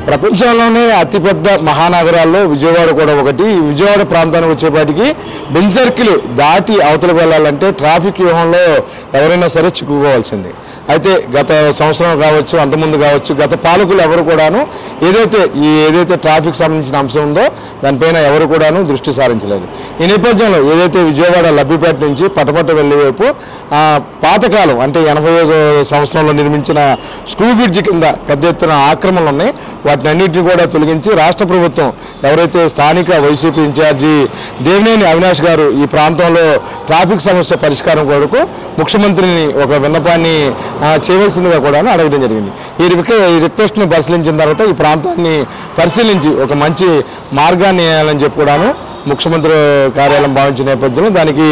ప్రపంచంలోనే అతిపెద్ద మహానగరాల్లో విజయవాడ కూడా ఒకటి. ఈ విజయవాడ ప్రాంతానికి వచ్చేపాటికి బెంజ్ సర్కిల్ దాటి అవతలకు వెళ్ళాలంటే ట్రాఫిక్ వ్యూహంలో ఎవరైనా సరే చిక్కుకోవాల్సింది. అయితే గత సంవత్సరం కావచ్చు, అంతకుముందు కావచ్చు, గత పాలకులు ఎవరు కూడాను ఏదైతే ట్రాఫిక్ సంబంధించిన అంశం ఉందో దానిపైన ఎవరు కూడాను దృష్టి సారించలేదు. ఈ నేపథ్యంలో ఏదైతే విజయవాడ లబ్బిపేట నుంచి పటపట్ట వెళ్ళే వైపు పాతకాలం అంటే 80వ సంవత్సరంలో నిర్మించిన స్క్రూ బ్రిడ్జి కింద పెద్ద ఎత్తున ఆక్రమణలు ఉన్నాయి. వాటిని అన్నింటినీ కూడా తొలగించి రాష్ట్ర ప్రభుత్వం ఎవరైతే స్థానిక వైసీపీ ఇన్ఛార్జి దేవినేని అవినాష్ గారు ఈ ప్రాంతంలో ట్రాఫిక్ సమస్య పరిష్కారం కొరకు ముఖ్యమంత్రిని ఒక విన్నపాన్ని చేయవలసిందిగా కూడా అడగడం జరిగింది. ఈ రిక్వెస్ట్ని పరిశీలించిన తర్వాత ఈ ప్రాంతాన్ని పరిశీలించి ఒక మంచి మార్గాన్ని వేయాలని చెప్పి కూడాను ముఖ్యమంత్రి కార్యాలయం భావించిన నేపథ్యంలో దానికి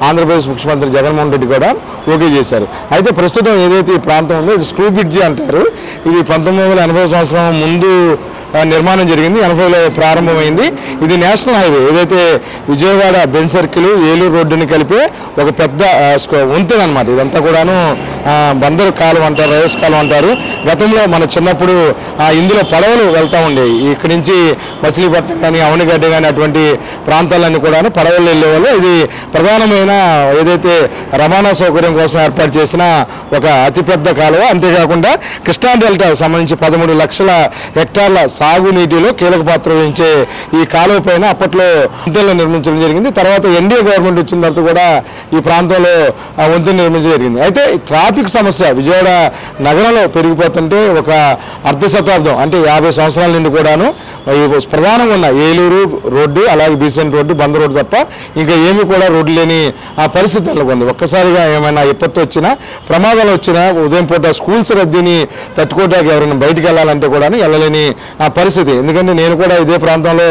ఆంధ్రప్రదేశ్ ముఖ్యమంత్రి జగన్మోహన్ రెడ్డి కూడా ఓకే చేశారు. అయితే ప్రస్తుతం ఏదైతే ఈ ప్రాంతం ఉందో ఇది స్క్రూ బ్రిడ్జి అంటారు. ఇది 1980 సంవత్సరం ముందు నిర్మాణం జరిగింది, 80లో ప్రారంభమైంది. ఇది నేషనల్ హైవే ఏదైతే విజయవాడ బెంజ్ సర్కిల్ ఏలూరు రోడ్డుని కలిపే ఒక పెద్ద వంతెన అనమాట. ఇదంతా కూడాను బందరు కాలం అంటారు, రైస్ కాలం అంటారు. గతంలో మన చిన్నప్పుడు ఇందులో పడవలు వెళ్తూ ఉండేవి. ఇక్కడి నుంచి మచిలీపట్నం కానీ అవనిగడ్డ కానీ అటువంటి ప్రాంతాలన్నీ కూడాను పడవలు వెళ్ళేవాళ్ళు. ఇది ప్రధానమైన ఏదైతే రవాణా సౌకర్యం కోసం ఏర్పాటు చేసిన ఒక అతిపెద్ద కాలువ. అంతేకాకుండా కృష్ణా డెల్టాకు సంబంధించి 13 లక్షల హెక్టార్ల సాగునీటిలో కీలక పాత్ర వహించే ఈ కాలువ పైన అప్పట్లో వంతెనలు నిర్మించడం జరిగింది. తర్వాత ఎన్డీఏ గవర్నమెంట్ వచ్చిన తర్వాత కూడా ఈ ప్రాంతంలో వంతెన నిర్మించడం జరిగింది. అయితే ట్రాఫిక్ సమస్య విజయవాడ నగరంలో పెరిగిపోతుంటే ఒక అర్ధ శతాబ్దం అంటే 50 సంవత్సరాల నుండి కూడాను ప్రధానంగా ఉన్న ఏలూరు రోడ్డు, అలాగే బీసెంట్ రోడ్డు, బందర్ రోడ్డు తప్ప ఇంకా ఏమీ కూడా రోడ్డు లేని ఆ పరిస్థితి నెలకొంది. ఒక్కసారిగా ఏమైనా విపత్తు వచ్చినా, ప్రమాదాలు వచ్చినా, ఉదయం పూట స్కూల్స్ రద్దీని తట్టుకోవడానికి ఎవరైనా బయటికి వెళ్ళాలంటే కూడా వెళ్ళలేని ఆ పరిస్థితి. ఎందుకంటే నేను కూడా ఇదే ప్రాంతంలో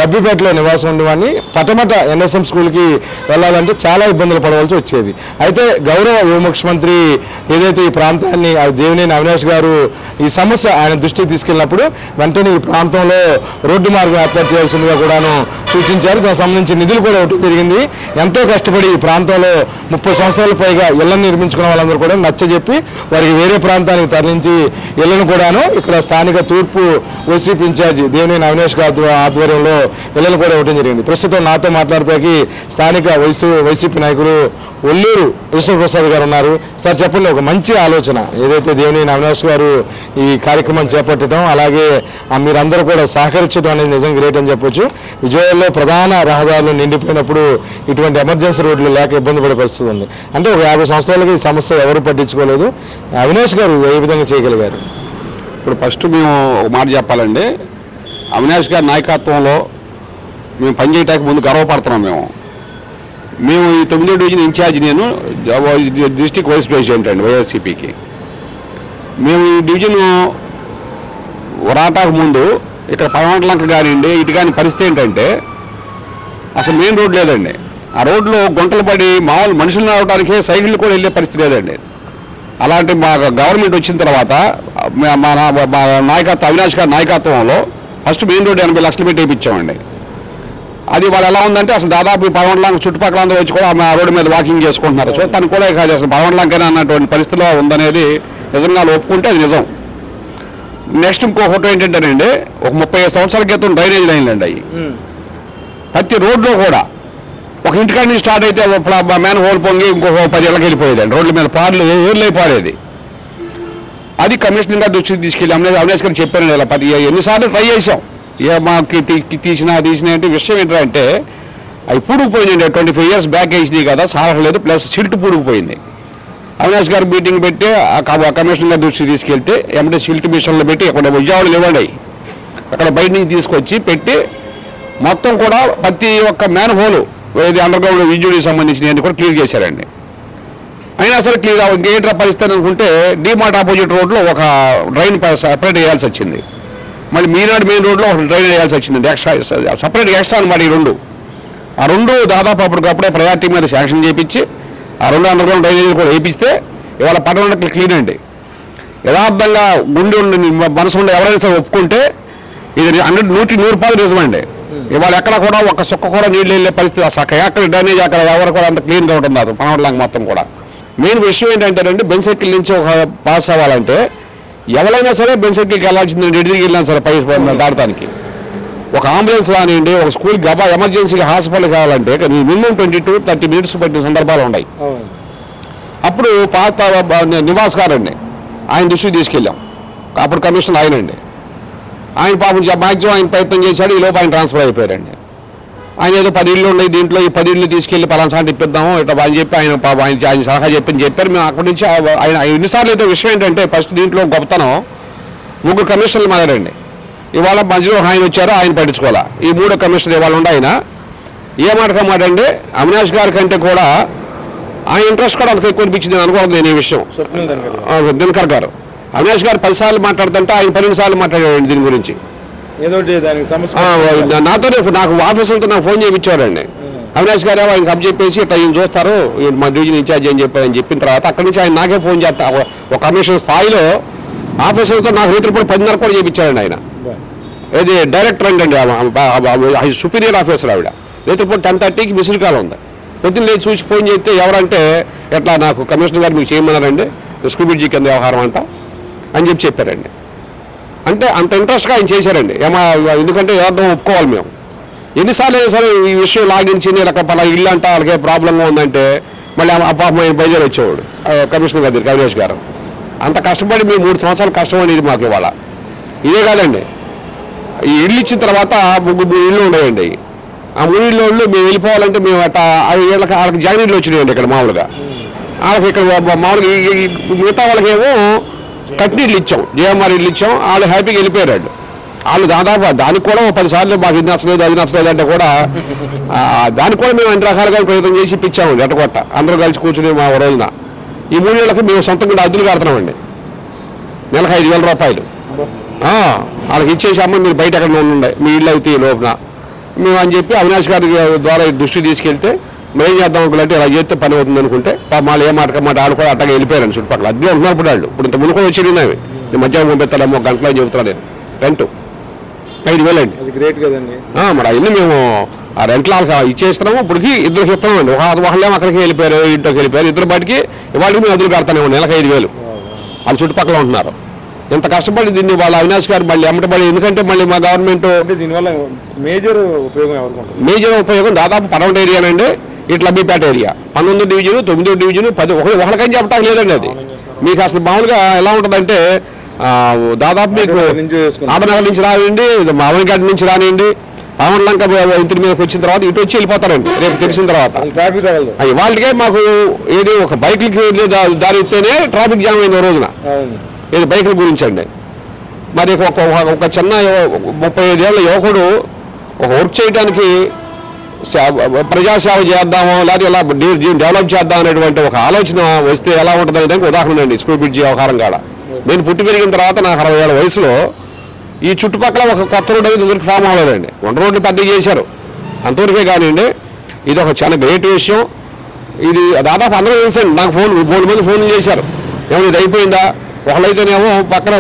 లబ్బిపేటలో నివాసం ఉండేవాడిని. పటమట ఎన్ఎస్ఎం స్కూల్కి వెళ్ళాలంటే చాలా ఇబ్బందులు పడవలసి వచ్చేది. అయితే గౌరవ యువ ముఖ్యమంత్రి ఏదైతే ఈ ప్రాంతాన్ని దేవినేని అవినాష్ గారు ఈ సమస్య ఆయన దృష్టికి తీసుకెళ్ళినప్పుడు వెంటనే ఈ ప్రాంతంలో రోడ్డు మార్గం ఏర్పాటు చేయాల్సిందిగా కూడాను సూచించారు. దానికి సంబంధించి నిధులు కూడా ఇవ్వడం జరిగింది. ఎంతో కష్టపడి ఈ ప్రాంతంలో 30 సంవత్సరాల పైగా ఇళ్లను నిర్మించుకున్న వాళ్ళందరూ కూడా నచ్చజెప్పి వారికి వేరే ప్రాంతానికి తరలించి ఇళ్లను కూడాను ఇక్కడ స్థానిక తూర్పు వైసీపీ ఇన్ఛార్జి దేవినేని అవినాష్ గారి ఆధ్వర్యంలో ఇళ్లను కూడా ఇవ్వడం జరిగింది. ప్రస్తుతం నాతో మాట్లాడతాకి స్థానిక వైసీపీ నాయకులు ఒల్లూరు కృష్ణప్రసాద్ గారు ఉన్నారు. సార్ చెప్పండి, ఒక మంచి ఆలోచన ఏదైతే దేవినేని అవినాష్ గారు ఈ కార్యక్రమం చేపట్టడం, అలాగే మీరందరూ కూడా సహకరించడం అనేది నిజంగా గ్రేట్ అని చెప్పొచ్చు. విజయవాడలో ప్రధాన రహదారులు నిండిపోయినప్పుడు ఇటువంటి ఎమర్జెన్సీ రోడ్లు లేక ఇబ్బంది పడే పరిస్థితి ఉంది. అంటే ఒక 50 సంవత్సరాలకి ఈ సమస్య ఎవరు పట్టించుకోలేదు. అవినాష్ గారు ఏ విధంగా చేయగలిగారు? ఇప్పుడు ఫస్ట్ మేము ఒక మాట చెప్పాలండి, అవినాష్ గారి నాయకత్వంలో మేము పనిచేయటానికి ముందు గర్వపడుతున్నాం. మేము ఈ 9వ డివిజన్ ఇన్ఛార్జ్, నేను డిస్ట్రిక్ట్ వైస్ ప్రెసిడెంట్ అండి వైఎస్సీపీకి. మేము ఈ డివిజన్ రాటాకు ముందు ఇక్కడ పడమటలంక కానివ్వండి ఇటు కానీ పరిస్థితి ఏంటంటే అసలు మెయిన్ రోడ్ లేదండి. ఆ రోడ్లో గుంటలు పడి మామూలు మనుషులు రావడానికే సైకిళ్ళు కూడా వెళ్ళే పరిస్థితి లేదండి. అలాంటి మా గవర్నమెంట్ వచ్చిన తర్వాత మా నాయకత్వం అవినాష్ గారి నాయకత్వంలో ఫస్ట్ మెయిన్ రోడ్ 80 లక్షలు పెట్టి వేయించామండి. అది వాళ్ళు ఎలా ఉందంటే అసలు దాదాపు పడమటలంక చుట్టుపక్కల అందరూ వచ్చి కూడా ఆ రోడ్డు మీద వాకింగ్ చేసుకుంటున్నారు. చూడటానికి కూడా కాదు అసలు పడమటలంకనే అన్నటువంటి పరిస్థితిలో ఉందనేది నిజంగా ఒప్పుకుంటే అది నిజం. నెక్స్ట్ ఇంకో ఫోటో ఏంటంటేనండి, ఒక 35 సంవత్సరాల క్రితం డ్రైనేజ్ లైన్లు అండి అవి. ప్రతి రోడ్లో కూడా ఒక ఇంటికాడి నుంచి స్టార్ట్ అయితే మ్యాన్ హోల్ పొంగి ఇంకొక 10 ఏళ్ళకి వెళ్ళిపోయేదండి. రోడ్ల మీద పార్లు ఏర్లై పారేది. అది కమిషనర్ గారి దృష్టికి తీసుకెళ్ళి అవినాష్ గారికి చెప్పాను. ఇలా 10 ఎన్నిసార్లు ట్రై చేసాం. మాకు తీసిన ఏంటి విషయం ఏంటంటే అవి పూడుకుపోయిందండి. 25 years బ్యాక్ వేసినాయి కదా, సారలేదు, ప్లస్ సిల్ట్ పూడుకుపోయింది. అవినాష్ గారు మీటింగ్ పెట్టి కమిషనర్ గారి దృష్టికి తీసుకెళ్తే ఏమంటే సిల్ట్ మిషన్లో పెట్టి అక్కడ విజయవాడలు ఇవ్వండి, అక్కడ బయట నుంచి తీసుకొచ్చి పెట్టి మొత్తం కూడా ప్రతి ఒక్క మ్యాన్ హోలు ఏది అండర్ గ్రౌండ్ విద్యుత్కి సంబంధించిన కూడా క్లియర్ చేశారండి. అయినా సరే క్లియర్ ఇంకేంట్రా పరిస్థితి అనుకుంటే డీమార్ట్ ఆపోజిట్ రోడ్లో ఒక డ్రైన్ సపరేట్ వేయాల్సి వచ్చింది. మళ్ళీ మీనాడు మెయిన్ రోడ్లో ఒక డ్రైన్ వేయాల్సి వచ్చింది. ఎక్స్ట్రా సపరేట్ ఎక్స్ట్రా అనమాట. ఆ రెండు దాదాపు అప్పటికప్పుడే ప్రయారిటీ మీద శాంక్షన్ చేయించి ఆ 2 అండర్ గ్రౌండ్ డ్రైనేజ్ కూడా వేయించితే ఇవాళ పట్టణంలో క్లీన్ అండి. యథార్థంగా గుండె మనసు ఉండి ఎవరైనా సరే ఒప్పుకుంటే ఇది 100% నిజమండి. ఇవాళ ఎక్కడ కూడా ఒక సుక్క కూడా నీళ్ళు వెళ్ళే పరిస్థితి అసలు ఎక్కడ డ్రైనేజ్ అక్కడ ఎవరు కూడా అంత క్లీన్గా ఉంటుంది. అది పడమటలంక మొత్తం కూడా మెయిన్ విషయం ఏంటంటేనండి, బెంజ్ సర్కిల్ నుంచి ఒక పాస్ అవ్వాలంటే ఎవరైనా సరే బెంచ్ సర్కిల్కి వెళ్ళాల్సింది, ఎడిదికి వెళ్ళినా సరే పై దాడటానికి. ఒక అంబులెన్స్ రానివ్వండి, ఒక స్కూల్కి గబా ఎమర్జెన్సీగా హాస్పిటల్ కావాలంటే మినిమం 20 to 30 minutes పట్టిన సందర్భాలు ఉన్నాయి. అప్పుడు పాత నివాస్ గారండి, ఆయన దృష్టికి తీసుకెళ్ళాం. అప్పుడు కమిషనర్ ఆయనండి. ఆయన పాపం మ్యాక్సిమం ఆయన ప్రయత్నం చేశాడు. ఈ లోపు ఆయన ట్రాన్స్ఫర్ అయిపోయారండి. ఆయన ఏదో 10 ఇళ్ళు ఉన్నాయి, దీంట్లో ఈ 10 ఇళ్ళు తీసుకెళ్ళి పలానా ఇప్పిద్దాము ఇట్లా అని చెప్పి ఆయన పాపం ఆయన సలహా చెప్పారు. మేము అక్కడి నుంచి ఆయన ఎన్నిసార్లు అయితే విషయం ఏంటంటే, ఫస్ట్ దీంట్లో గొప్పతనం 3 కమిషనర్లు మారారండి. ఇవాళ మధ్యలో ఆయన వచ్చారు, ఆయన పట్టించుకోవాలా. ఈ 3 కమిషనర్ ఇవాళ ఉండి ఆయన ఏ మాట అండి, అవినాష్ గారి కంటే కూడా ఆయన ఇంట్రెస్ట్ కూడా అంతకు ఎక్కువ అనిపించింది అనుకోవడం. నేను ఈ విషయం దినకర్ గారు, అవినాష్ గారు 10 సార్లు మాట్లాడుతుంటే ఆయన 12 సార్లు మాట్లాడాడు దీని గురించి. నాతోనే నాకు ఆఫీసర్తో నాకు ఫోన్ చేయించారండి. అవినాష్ గారు ఆయనకు అప్ చెప్పేసి ఇట్లా ఈయన చూస్తారు, మా డివిజన్ ఇన్ఛార్జ్ అని చెప్పి చెప్పిన తర్వాత అక్కడి నుంచి ఆయన నాకే ఫోన్ చేస్తా. ఒక కమిషన్ స్థాయిలో ఆఫీసర్తో నాకు రైతులు కూడా 10:30 కూడా చేయించారండి ఆయన. ఇది డైరెక్టర్ అండి, సుపీరియర్ ఆఫీసర్ ఆవిడ. రైతులు 10:30కి మిస్డ్ కాల్ ఉంది. పొద్దున్న లేచి చూసి ఫోన్ చేస్తే ఎవరంటే ఎట్లా నాకు కమిషనర్ గారు మీకు చేయమన్నారండి, స్కూబిడ్జీ కింద వ్యవహారం అంట అని చెప్పారండి. అంటే అంత ఇంట్రెస్ట్గా ఆయన చేశారండి. ఎందుకంటే ఏదో ఒప్పుకోవాలి మేము. ఎన్నిసార్లు అయినా సరే ఈ విషయం లాగించి పలా ఇల్లు అంట వాళ్ళకే ప్రాబ్లంగా ఉందంటే మళ్ళీ పాపం ఆయన బయలుదేరి వచ్చేవాడు కమిషనర్ గారి దగ్గర, అవినాష్ గారు. అంత కష్టపడి మేము 3 సంవత్సరాలు కష్టపడేది మాకు ఇవాళ. ఇదే కాదండి, ఈ ఇల్లు ఇచ్చిన తర్వాత 3 ఇళ్ళు ఉన్నాయండి. ఆ 3 ఇళ్ళు మేము వెళ్ళిపోవాలంటే మేము అట్లా 5 ఏళ్ళకి వాళ్ళకి జాయినీళ్ళు వచ్చినాయండి ఇక్కడ మామూలుగా. వాళ్ళకి ఇక్కడ మామూలుగా మిగతా వాళ్ళకేమో కట్నీళ్ళు ఇచ్చాం, జేఎంఆర్ ఇల్లు ఇచ్చాం. వాళ్ళు హ్యాపీగా వెళ్ళిపోయారు. వాళ్ళు దాదాపు దానికి కూడా 10 సార్లు మాకు ఇది నచ్చలేదు అది నచ్చలేదు అంటే కూడా దానికి కూడా మేము 2 రకాలుగా ప్రయత్నం చేసి ఇప్పించాము. ఎట్టకొట్ట అందరూ కలిసి కూర్చుని మా రోజున ఈ 3 ఏళ్ళకి మేము సొంతంగా అద్దెలు కడుతున్నామండి. నెలకు 5,000 రూపాయలు వాళ్ళకి ఇచ్చేసి అమ్మ మీరు బయట ఎక్కడ ఉండే మీ ఇల్లు అవుతాయి లోపల మేము అని చెప్పి అవినాష్ గారి ద్వారా దృష్టి తీసుకెళ్తే మేము ఏం చేద్దాం అనుకుంటే ఇలా చేస్తే పని అవుతుంది అనుకుంటే వాళ్ళు ఏ మాట వాళ్ళు కూడా అట్టగా వెళ్ళిపోయారండి. చుట్టుపక్కల అద్దె ఉంటున్నారు ఇప్పుడు వాళ్ళు. ఇప్పుడు ఇంత ముందు కూడా వచ్చి వెళ్ళినవి నేను మధ్యాహ్నం పంపిస్తాను 1 గంటలో చెబుతున్నాను నేను. రెంట్ 5,000 అండి. మరి అవన్నీ మేము ఆ రెంట్లు వాళ్ళకి ఇచ్చేస్తున్నాము. ఇప్పటికి 2 ఇస్తున్నామండి. ఒకళ్ళేమో అక్కడికి వెళ్ళిపోయారు, ఇంట్లోకి వెళ్ళిపోయారు. 2 బయటికి ఇవాళకి మేము అదులు కడతానేమో నెలకు 5,000 వాళ్ళు చుట్టుపక్కల ఉంటున్నారు. ఎంత కష్టపడి దీన్ని వాళ్ళ అవినాష్ గారు మళ్ళీ ఎమ్మటపడి, ఎందుకంటే మళ్ళీ మా గవర్నమెంట్ దీనివల్ల మేజర్ ఉపయోగం దాదాపు 11 ఏరియానండి. ఇట్లా అబ్బిపేట ఏరియా 19వ డివిజన్ 9వ డివిజన్ 10 ఒకరికని చెప్పటం లేదండి. అది మీకు అసలు మామూలుగా ఎలా ఉంటుందంటే దాదాపు మీకు ఆటనగర్ నుంచి రానివ్వండి, మామూలుగడ్డ నుంచి రానివ్వండి, పావనలంక ఇంటి మీదకి వచ్చిన తర్వాత ఇటు వచ్చి వెళ్ళిపోతారండి. రేపు తెలిసిన తర్వాత వాళ్ళకే మాకు ఏది ఒక బైక్లకి దారి ఇస్తేనే ట్రాఫిక్ జామ్ అయింది రోజున. ఇది బైకుల గురించి అండి. మరి ఒక చిన్న 35 ఏళ్ళ యువకుడు ఒక వర్క్ చేయడానికి ప్రజాసేవ చేద్దామో లేకపోతే ఇలా డెవలప్ చేద్దాం అనేటువంటి ఒక ఆలోచన వస్తే ఎలా ఉంటుంది అనే దానికి ఉదాహరణ అండి స్కూల్ బ్రిడ్జి వ్యవహారం కాడ. నేను పుట్టి పెరిగిన తర్వాత నాకు 60 ఏళ్ళ వయసులో ఈ చుట్టుపక్కల ఒక కొత్త రోడ్డు అనేది ఇంతవరకు ఫామ్ అవ్వలేదండి. 1 రోడ్లు పెద్దగా చేశారు అంతవరకే కానివ్వండి. ఇది ఒక చాలా గ్రేట్ విషయం. ఇది దాదాపు అందరూ తెలుసండి. నాకు 3 మంది ఫోన్లు చేశారు, ఏమన్నా ఇది అయిపోయిందా. ఒకళ్ళైతేనేమో పక్కన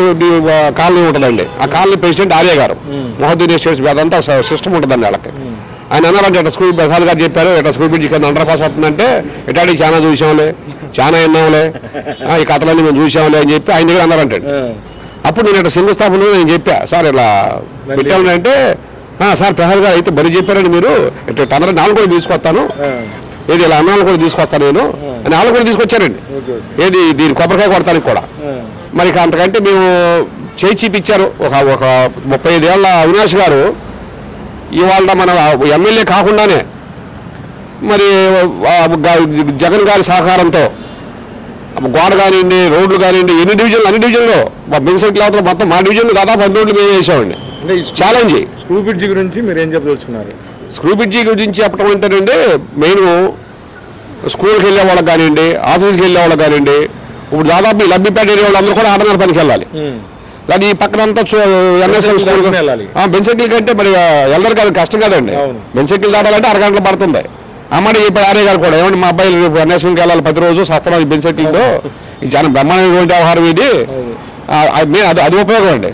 కాలనీ ఉంటుందండి, ఆ కాలనీ ప్రెసిడెంట్ ఆర్య గారు మహోదయ స్టేట్స్ అదంతా సిస్టమ్ ఉంటుందండి వాళ్ళకి. ఆయన అన్నారంటే ఇట్లా స్కూల్ ప్రసాద్ గారు చెప్పారు ఇట్లా స్కూల్ బ్రిడ్జి కింద అండర్ పాస్ వస్తుందంటే ఇట్లాంటి చాలా చూసాంలే చాలా విన్నాంలే ఈ కథలన్నీ మేము చూసాంలే అని చెప్పి ఆయన దగ్గర అన్నారంటే. అప్పుడు నేను ఇట్లా శంకుస్థాపన నేను చెప్పా, సార్ ఇలా పెట్టామంటే సార్ ప్రసాద్ గారు అయితే బరి చెప్పారండి మీరు ఇట్లా అందరూ 4 కూడా తీసుకొస్తాను, ఏది ఇలా అన్నాలు కూడా తీసుకొస్తాను నేను అని 4 కూడా తీసుకొచ్చారండి. ఏది దీని కొబ్బరికాయ కొడతానికి కూడా. మరి అంతకంటే మేము చేయి చూపించారు. ఒక 35 ఏళ్ళ అవినాష్ గారు ఇవాళ మన ఎమ్మెల్యే కాకుండానే మరి జగన్ గారి సహకారంతో గోడ కానివ్వండి, రోడ్లు కానివ్వండి, అన్ని డివిజన్లో మా బెన్సైట్ లేవతలో మొత్తం మా డివిజన్లో దాదాపు 10 రోడ్లు మేము వేసామండి. ఛాలెంజ్. స్కూల్ బ్రిడ్జి గురించి మీరు ఏం చెప్పదలుచుకున్నారు? స్కూల్ బ్రిడ్జి గురించి చెప్పడం ఏంటంటే మెయిన్ స్కూల్కి వెళ్ళే వాళ్ళకి కానివ్వండి, ఆఫీస్కి వెళ్ళే వాళ్ళకి కానివ్వండి, ఇప్పుడు దాదాపు ఈ లబ్బిపేట ఏరియా వాళ్ళు అందరూ కూడా 6:30 పనికి వెళ్ళాలి. లేదా ఈ పక్కనంతా ఎన్ఎస్ఎం స్కూల్ బెన్సైకిల్ కంటే మరి వెళ్ళరు కదా, కష్టం కదండి. బెన్సైకిల్ దాటాలంటే 6 గంటలు పడుతుంది. అమ్మడి చెప్పాడు ఆర్య గారు కూడా, ఏమంటే మా అబ్బాయిలు రేపు ఎన్ఎస్ఎంకి వెళ్ళాలి ప్రతిరోజు సస్తనం ఈ బెన్సైకిల్తో, ఇది చాలా బ్రహ్మాండమైనటువంటి వ్యవహారం ఇది. అది ఉపయోగం అండి.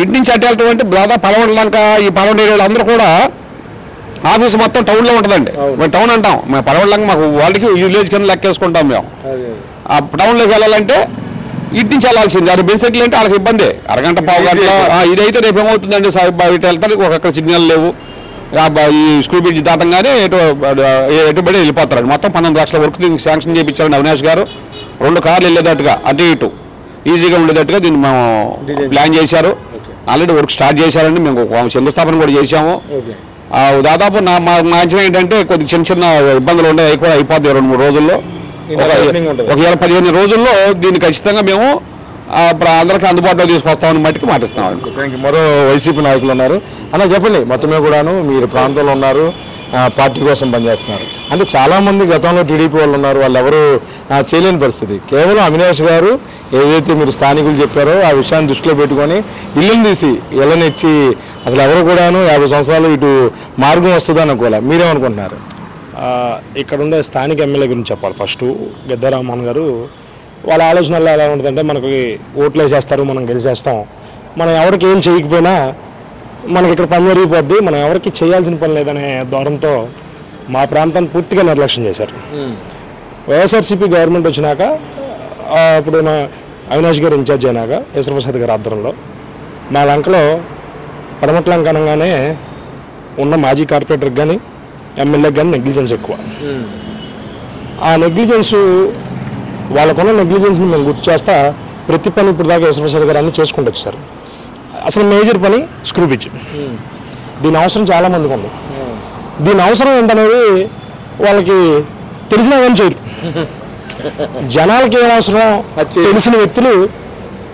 ఇటు నుంచి అటు వెళ్ళటం అంటే దాదాపు పలవడలంక ఈ పలవడ ఏరియాలో అందరూ కూడా ఆఫీస్ మొత్తం టౌన్లో ఉంటుందండి. మేము టౌన్ అంటాం, మేము పలవడలంక మాకు వాళ్ళకి విలేజ్ కింద లెక్కేసుకుంటాం మేము. ఆ టౌన్లోకి వెళ్ళాలంటే ఇటు నుంచి వెళ్ళాల్సింది. అది బెంచ్ సర్కిల్ అంటే వాళ్ళకి ఇబ్బంది, అరగంట పావు గంట. ఇదైతే రేపు ఏమవుతుందండి, ఇటు వెళ్తానికి అక్కడ సిగ్నల్ లేవు, ఈ స్కూల్ బ్రిడ్జ్ దాటంగానే ఎటుబడి వెళ్ళిపోతారండి. మొత్తం 12 లక్షల వరకు దీనికి శాంక్షన్ చేయించారండి అవినాష్ గారు. 2 కార్లు వెళ్ళేటట్టుగా అటు ఇటు ఈజీగా ఉండేటట్టుగా దీన్ని మేము ప్లాన్ చేశారు. ఆల్రెడీ వర్క్ స్టార్ట్ చేశారండి. మేము శంకుస్థాపన కూడా చేశాము. దాదాపు మా అంచనా ఏంటంటే కొద్దిగా చిన్న చిన్న ఇబ్బందులు ఉండే అయిపోతాయి 2-3 రోజుల్లో. ఒక 15 రోజుల్లో దీన్ని ఖచ్చితంగా మేము అందరికీ అందుబాటులో తీసుకొస్తామని మట్టికి మాటిస్తాం. మరో వైసీపీ నాయకులు ఉన్నారు అన్న, చెప్పండి. మొత్తమే కూడాను మీరు ప్రాంతంలో ఉన్నారు, పార్టీ కోసం పనిచేస్తున్నారు. అంటే చాలామంది గతంలో టీడీపీ వాళ్ళు ఉన్నారు, వాళ్ళు ఎవరు చేయలేని పరిస్థితి. కేవలం అవినాష్ గారు ఏదైతే మీరు స్థానికులు చెప్పారో ఆ విషయాన్ని దృష్టిలో పెట్టుకొని ఇల్లుని తీసి ఇళ్ళనిచ్చి అసలు ఎవరు కూడాను 50 సంవత్సరాలు ఇటు మార్గం వస్తుందని అనుకోలే. మీరేమనుకుంటున్నారు? ఇక్కడ ఉండే స్థానిక ఎమ్మెల్యే గురించి చెప్పాలి. ఫస్ట్ గద్దె రామ్మోహన్ గారు వాళ్ళ ఆలోచనలో ఎలా ఉంటుందంటే, మనకి ఓట్లు వేసేస్తారు, మనం గెలిచేస్తాం, మనం ఎవరికి ఏం చేయకపోయినా మనకి ఇక్కడ పని జరిగిపోద్ది, మనం ఎవరికి చేయాల్సిన పని లేదనే దూరంతో మా ప్రాంతాన్ని పూర్తిగా నిర్లక్ష్యం చేశారు. వైఎస్ఆర్సీపీ గవర్నమెంట్ వచ్చినాక ఇప్పుడు అవినాష్ గారు ఇన్ఛార్జ్ అయినాక ఈశ్వరప్రసాద్ గారి ఆధ్వర్యంలో మా లంకలో పడమట్ల లంక అనగానే ఉన్న మాజీ కార్పొరేటర్కి కానీ ఎమ్మెల్యేకి కానీ నెగ్లిజెన్స్ ఎక్కువ. ఆ నెగ్లిజెన్స్, వాళ్ళకున్న నెగ్లిజెన్స్ని మేము గుర్తు చేస్తా ప్రతి పని ఇప్పుడు దాకా ఈశ్వరప్రసాద్ గారు అన్నీ చేసుకుంటూ వచ్చారు. అసలు మేజర్ పని స్క్రూ బ్రిడ్జ్. దీని అవసరం చాలామందికి ఉంది. దీని అవసరం ఏంటనేది వాళ్ళకి తెలిసినా కానీ చేయరు. జనాలకి ఏం అవసరం తెలిసిన వ్యక్తులు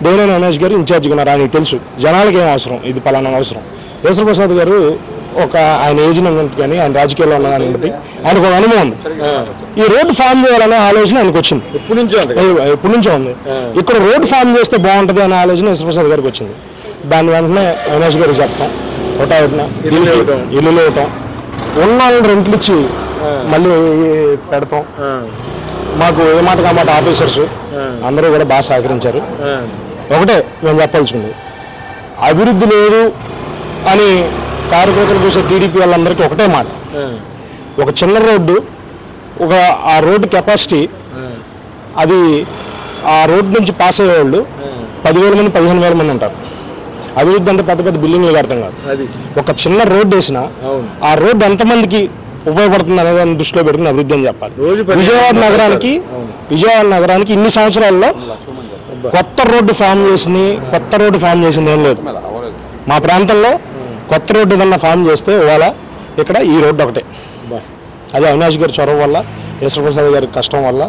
దేవినేని అవినాష్ గారు ఇన్ఛార్జ్గా ఉన్నారు, ఆయనకి తెలుసు జనాలకి ఏం అవసరం, ఇది పలానా అవసరం. ఈశ్వరప్రసాద్ గారు ఆయన ఏజ్ కానీ ఆయన రాజకీయాల్లో ఉన్నదాన్ని బట్టి ఆయనకు ఒక అనుభవం ఉంది. ఈ రోడ్డు ఫామ్ చేయాలనే ఆలోచన ఆయనకు వచ్చింది. ఎప్పటి నుంచో ఉంది. ఇక్కడ రోడ్డు ఫామ్ చేస్తే బాగుంటుంది అనే ఆలోచన ఈశ్వరప్రసాద్ గారికి వచ్చింది. దాన్ని వెంటనే అవినాష్ గారికి చెప్తాం, ఇల్లులు ఇవ్వటం, ఉన్న రెంట్లు ఇచ్చి మళ్ళీ పెడతాం. మాకు ఏ మాట కామాట ఆఫీసర్స్ అందరూ కూడా బాగా సహకరించారు. ఒకటే మేము చెప్పాల్సింది, అభివృద్ధి లేదు అని కార్యకర్తలు చూసే టీడీపీ వాళ్ళందరికీ ఒకటే మాట, ఒక చిన్న రోడ్డు, ఆ రోడ్డు కెపాసిటీ, అది ఆ రోడ్డు నుంచి పాస్ అయ్యేవాళ్ళు 10,000 మంది 15,000 మంది అంటారు. అభివృద్ధి అంటే పెద్ద పెద్ద బిల్డింగ్లు కడతాం కాదు, ఒక చిన్న రోడ్డు వేసినా ఆ రోడ్డు ఎంతమందికి ఉపయోగపడుతుంది అనే దాన్ని దృష్టిలో పెట్టుకుని అభివృద్ధి అని చెప్పాలి. విజయవాడ నగరానికి ఇన్ని సంవత్సరాల్లో కొత్త రోడ్డు ఫామ్ చేసింది ఏం లేదు. మా ప్రాంతంలో కొత్త రోడ్డు ఏదన్నా ఫామ్ చేస్తే ఇవాళ ఇక్కడ ఈ రోడ్డు ఒకటే. అదే అవినాష్ గారి చొరవ వల్ల, ఈశ్వరప్రసాద్ గారి కష్టం వల్ల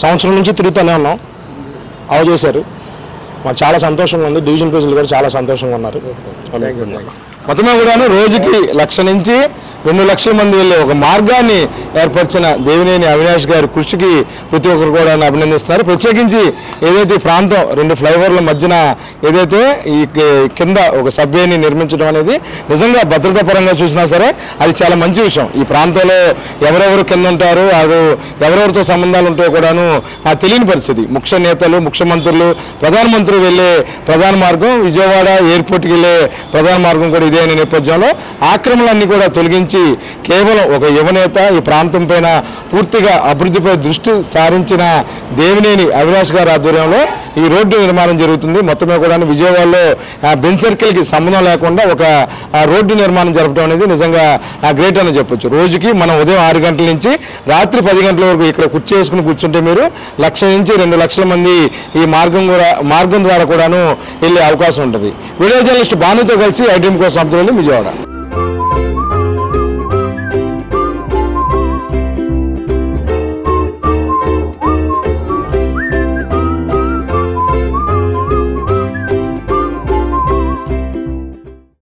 సంవత్సరం నుంచి తిరుగుతూనే ఉన్నాం. అవ చేశారు. మాకు చాలా సంతోషంగా ఉంది. డివిజన్ ప్రజలు కూడా చాలా సంతోషంగా ఉన్నారు. మొత్తమే కూడాను రోజుకి 1,00,000 నుంచి 2 లక్షల మంది వెళ్ళే ఒక మార్గాన్ని ఏర్పరిచిన దేవినేని అవినాష్ గారి కృషికి ప్రతి ఒక్కరు కూడా అభినందిస్తున్నారు. ప్రత్యేకించి ఏదైతే ప్రాంతం 2 ఫ్లైఓవర్ల మధ్యన ఏదైతే ఈ కింద ఒక సబ్వేని నిర్మించడం అనేది నిజంగా భద్రతా పరంగా చూసినా సరే అది చాలా మంచి విషయం. ఈ ప్రాంతంలో ఎవరెవరు కింద ఉంటారు, ఎవరెవరితో సంబంధాలు ఉంటాయో కూడాను తెలియని పరిస్థితి. ముఖ్య నేతలు, ముఖ్యమంత్రులు, ప్రధానమంత్రి వెళ్ళే ప్రధాన మార్గం, విజయవాడ ఎయిర్పోర్ట్కి వెళ్ళే ప్రధాన మార్గం కూడా ఇదే అనే నేపథ్యంలో ఆక్రమణలన్నీ కూడా తొలగించి కేవలం ఒక యువనేత ఈ ప్రాంతం పైన పూర్తిగా అభివృద్ధిపై దృష్టి సారించిన దేవినేని అవినాష్ గారి ఆధ్వర్యంలో ఈ రోడ్డు నిర్మాణం జరుగుతుంది. మొత్తమే కూడా విజయవాడలో బెంచ్ సర్కిల్కి సంబంధం లేకుండా ఒక రోడ్డు నిర్మాణం జరపడం అనేది నిజంగా గ్రేట్ అని చెప్పొచ్చు. రోజుకి మనం ఉదయం 6 గంటల నుంచి రాత్రి 10 గంటల వరకు ఇక్కడ కూర్చోసుకుని కూర్చుంటే మీరు 1,00,000 నుంచి 2 లక్షల మంది ఈ మార్గం ద్వారా కూడాను వెళ్ళే అవకాశం ఉంటుంది. వీడియో జర్నలిస్ట్ భానుతో కలిసి ఐడ్రీమ్ కోసం విజయవాడ.